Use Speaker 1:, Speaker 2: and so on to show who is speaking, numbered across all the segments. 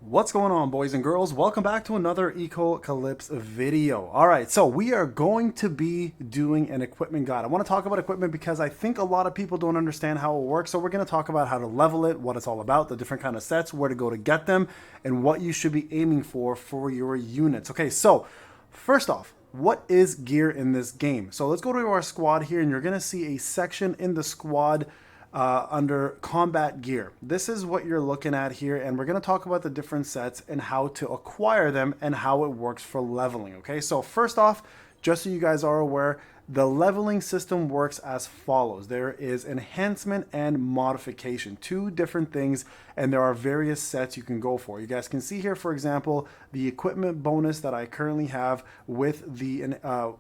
Speaker 1: What's going on, boys and girls? Welcome back to another Echocalypse video. All right, so we are going to be doing an equipment guide. I want to talk about equipment because I think a lot of people don't understand how it works. So we're going to talk about how to level it, what it's all about, the different kind of sets, where to go to get them, and what you should be aiming for your units. Okay, so first off, what is gear in this game? So let's go to our squad here, and you're going to see a section in the squad under combat gear. This is what you're looking at here, and we're going to talk about the different sets and how to acquire them and how it works for leveling. Okay, so first off, just so you guys are aware, the leveling system works as follows. There is enhancement and modification, two different things, and there are various sets you can go for. You guys can see here, for example, the equipment bonus that I currently have with the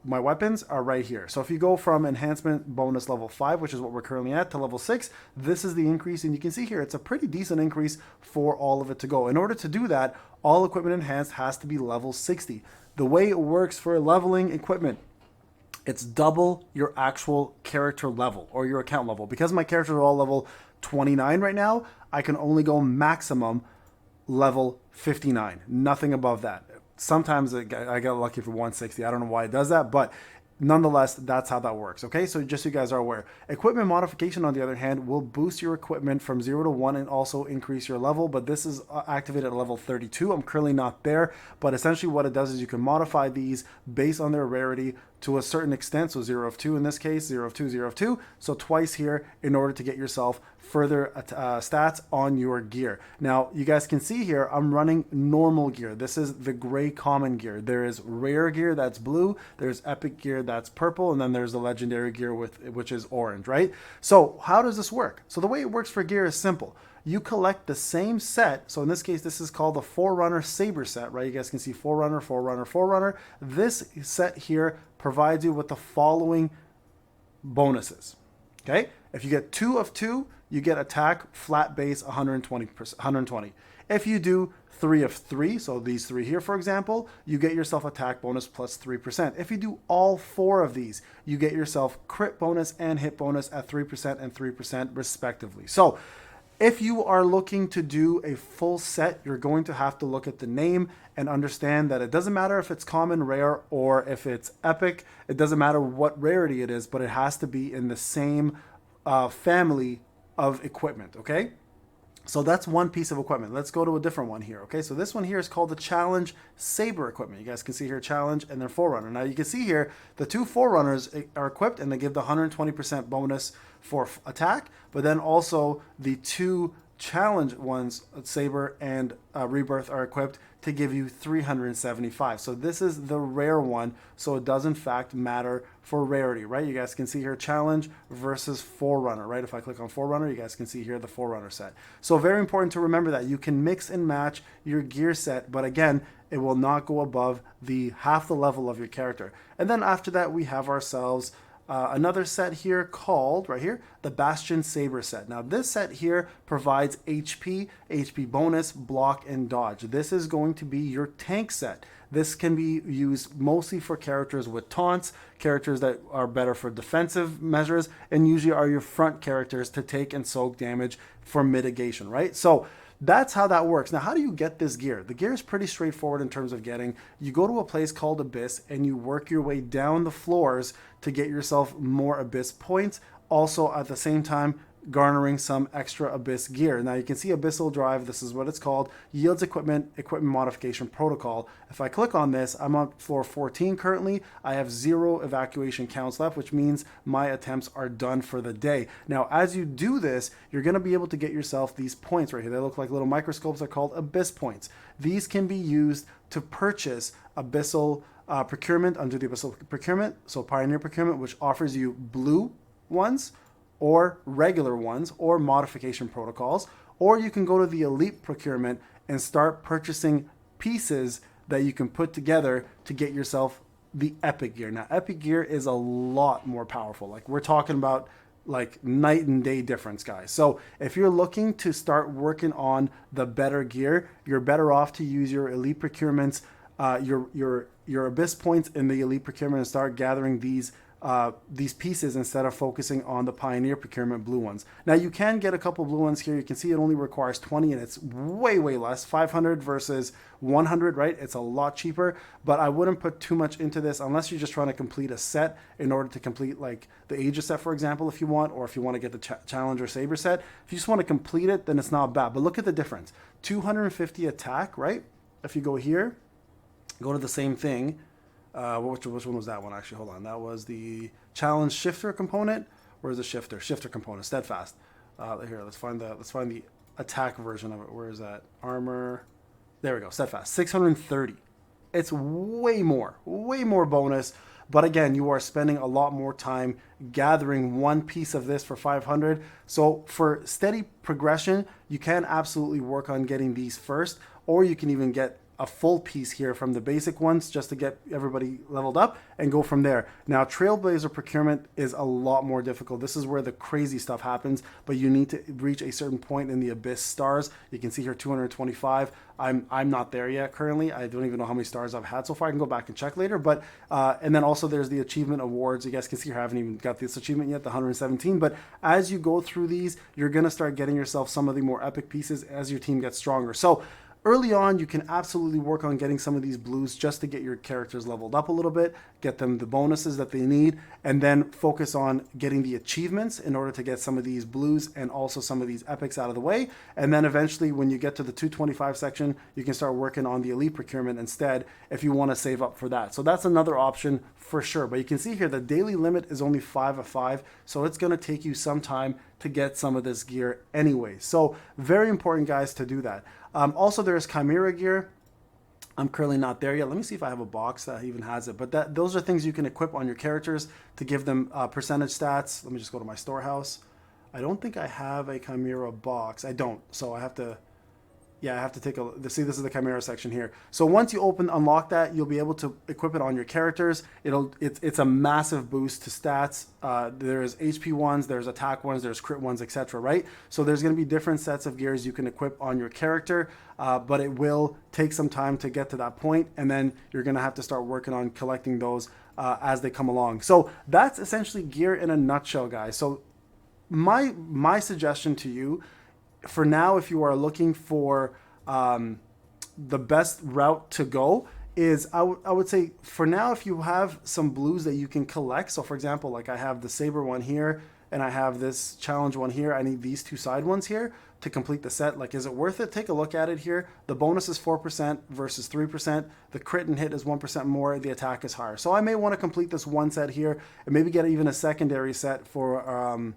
Speaker 1: my weapons are right here. So if you go from enhancement bonus level 5, which is what we're currently at, to level 6, this is the increase, and you can see here it's a pretty decent increase for all of it to go. In order to do that, all equipment enhanced has to be level 60. The way it works for leveling equipment, it's double your actual character level or your account level. Because my characters are all level 29 right now, I can only go maximum level 59, nothing above that. Sometimes I get lucky for 160. I don't know why it does that, but nonetheless, that's how that works. Okay, so just so you guys are aware, equipment modification, on the other hand, will boost your equipment from 0 to 1 and also increase your level, but this is activated at level 32. I'm currently not there, but essentially what it does is you can modify these based on their rarity to a certain extent. So 0 of 2 in this case, 0 of 2, 0 of 2, so twice here in order to get yourself further stats on your gear. Now you guys can see here I'm running normal gear. This is the gray common gear. There is rare gear that's blue, there's epic gear that's purple, and then there's the legendary gear which is orange, right? So how does this work? So the way it works for gear is simple. You collect the same set. So in this case, this is called the Forerunner Saber set, right? You guys can see Forerunner, Forerunner, Forerunner. This set here provides you with the following bonuses. Okay, if you get 2 of 2, you get attack flat base 120. If you do 3 of 3, so these 3 here, for example, you get yourself attack bonus plus 3%. If you do all 4 of these, you get yourself crit bonus and hit bonus at 3% and 3% respectively. So if you are looking to do a full set, you're going to have to look at the name and understand that it doesn't matter if it's common, rare, or if it's epic. It doesn't matter what rarity it is, but it has to be in the same family of equipment, okay? So that's one piece of equipment. Let's go to a different one here, okay? So this one here is called the Challenge Saber equipment. You guys can see here Challenge and then Forerunner. Now you can see here the 2 Forerunners are equipped and they give the 120% bonus for attack, but then also the 2 Challenge ones, Saber and Rebirth, are equipped to give you 375. So this is the rare one, so it does in fact matter for rarity, right? You guys can see here Challenge versus Forerunner, right? If I click on Forerunner, you guys can see here the Forerunner set. So very important to remember that you can mix and match your gear set, but again, it will not go above the half the level of your character. And then after that, we have ourselves another set here called, right here, the Bastion Saber set. Now this set here provides HP bonus, block, and dodge. This is going to be your tank set. This can be used mostly for characters with taunts, characters that are better for defensive measures, and usually are your front characters to take and soak damage for mitigation, right? So that's how that works. Now, how do you get this gear? The gear is pretty straightforward in terms of getting. You go to a place called Abyss and you work your way down the floors to get yourself more Abyss points. Also, at the same time, garnering some extra Abyss gear. Now you can see Abyssal Drive, this is what it's called, yields equipment modification protocol. If I click on this, I'm on floor 14 currently. I have 0 evacuation counts left, which means my attempts are done for the day. Now as you do this, you're going to be able to get yourself these points right here. They look like little microscopes. They're called Abyss points. These can be used to purchase Abyssal procurement under the Abyssal procurement, so Pioneer procurement, which offers you blue ones or regular ones or modification protocols, or you can go to the elite procurement and start purchasing pieces that you can put together to get yourself the epic gear. Now epic gear is a lot more powerful. Like we're talking about like night and day difference, guys. So if you're looking to start working on the better gear, you're better off to use your elite procurements, your Abyss points in the elite procurement, and start gathering these these pieces instead of focusing on the Pioneer procurement blue ones. Now you can get a couple blue ones here. You can see it only requires 20 and it's way less, 500 versus 100, right? It's a lot cheaper, but I wouldn't put too much into this unless you're just trying to complete a set in order to complete like the Aegis set, for example, if you want, or if you want to get the Challenger Saber set. If you just want to complete it, then it's not bad. But look at the difference. 250 attack, right? If you go here, go to the same thing. Which one was that one actually? Hold on. That was the challenge shifter component. Where's the shifter? Shifter component. Steadfast. Here, let's find the attack version of it. Where is that? Armor. There we go. Steadfast. 630. It's way more bonus. But again, you are spending a lot more time gathering one piece of this for 500. So for steady progression, you can absolutely work on getting these first, or you can even get a full piece here from the basic ones just to get everybody leveled up and go from there. Now, Trailblazer procurement is a lot more difficult. This is where the crazy stuff happens, but you need to reach a certain point in the Abyss stars. You can see here 225. I'm not there yet currently. I don't even know how many stars I've had so far. I can go back and check later. But and then also there's the achievement awards. You guys can see here I haven't even got this achievement yet, the 117. But as you go through these, you're gonna start getting yourself some of the more epic pieces as your team gets stronger. So early on, you can absolutely work on getting some of these blues just to get your characters leveled up a little bit, get them the bonuses that they need, and then focus on getting the achievements in order to get some of these blues and also some of these epics out of the way. And then eventually, when you get to the 225 section, you can start working on the elite procurement instead if you want to save up for that. So that's another option for sure. But you can see here the daily limit is only 5 of 5, so it's going to take you some time to get some of this gear anyway. So very important, guys, to do that. Also, there's Chimera gear. I'm currently not there yet. Let me see if I have a box that even has it. But those are things you can equip on your characters to give them percentage stats. Let me just go to my storehouse. I don't think I have a Chimera box. I don't. So I have to... Yeah, I have to take a... See, this is the Chimera section here. So once you unlock that, you'll be able to equip it on your characters. It's a massive boost to stats. There's HP ones, there's attack ones, there's crit ones, etc. Right? So there's going to be different sets of gears you can equip on your character, but it will take some time to get to that point, and then you're going to have to start working on collecting those as they come along. So that's essentially gear in a nutshell, guys. So my suggestion to you, for now, if you are looking for the best route to go, is I would say for now, if you have some blues that you can collect. So for example, like I have the Saber one here and I have this challenge one here. I need these two side ones here to complete the set. Like, is it worth it? Take a look at it here. The bonus is 4% versus 3%. The crit and hit is 1% more. The attack is higher. So I may want to complete this one set here and maybe get even a secondary set for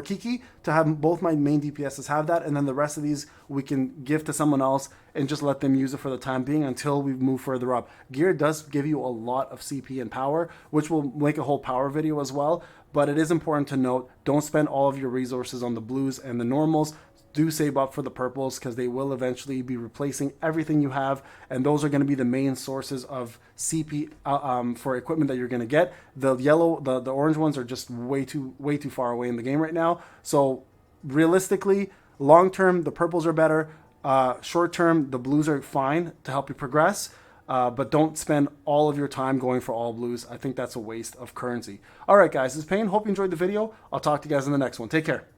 Speaker 1: Kiki to have both my main DPSs have that, and then the rest of these we can give to someone else and just let them use it for the time being until we move further up. Gear does give you a lot of CP and power, which will make a whole power video as well, but it is important to note, don't spend all of your resources on the blues and the normals. Do save up for the purples because they will eventually be replacing everything you have, and those are going to be the main sources of CP for equipment that you're going to get. The yellow, the orange ones are just way too far away in the game right now. So realistically, long term, the purples are better. Short term, the blues are fine to help you progress. But don't spend all of your time going for all blues. I think that's a waste of currency. All right, guys, this is Payne. Hope you enjoyed the video. I'll talk to you guys in the next one. Take care.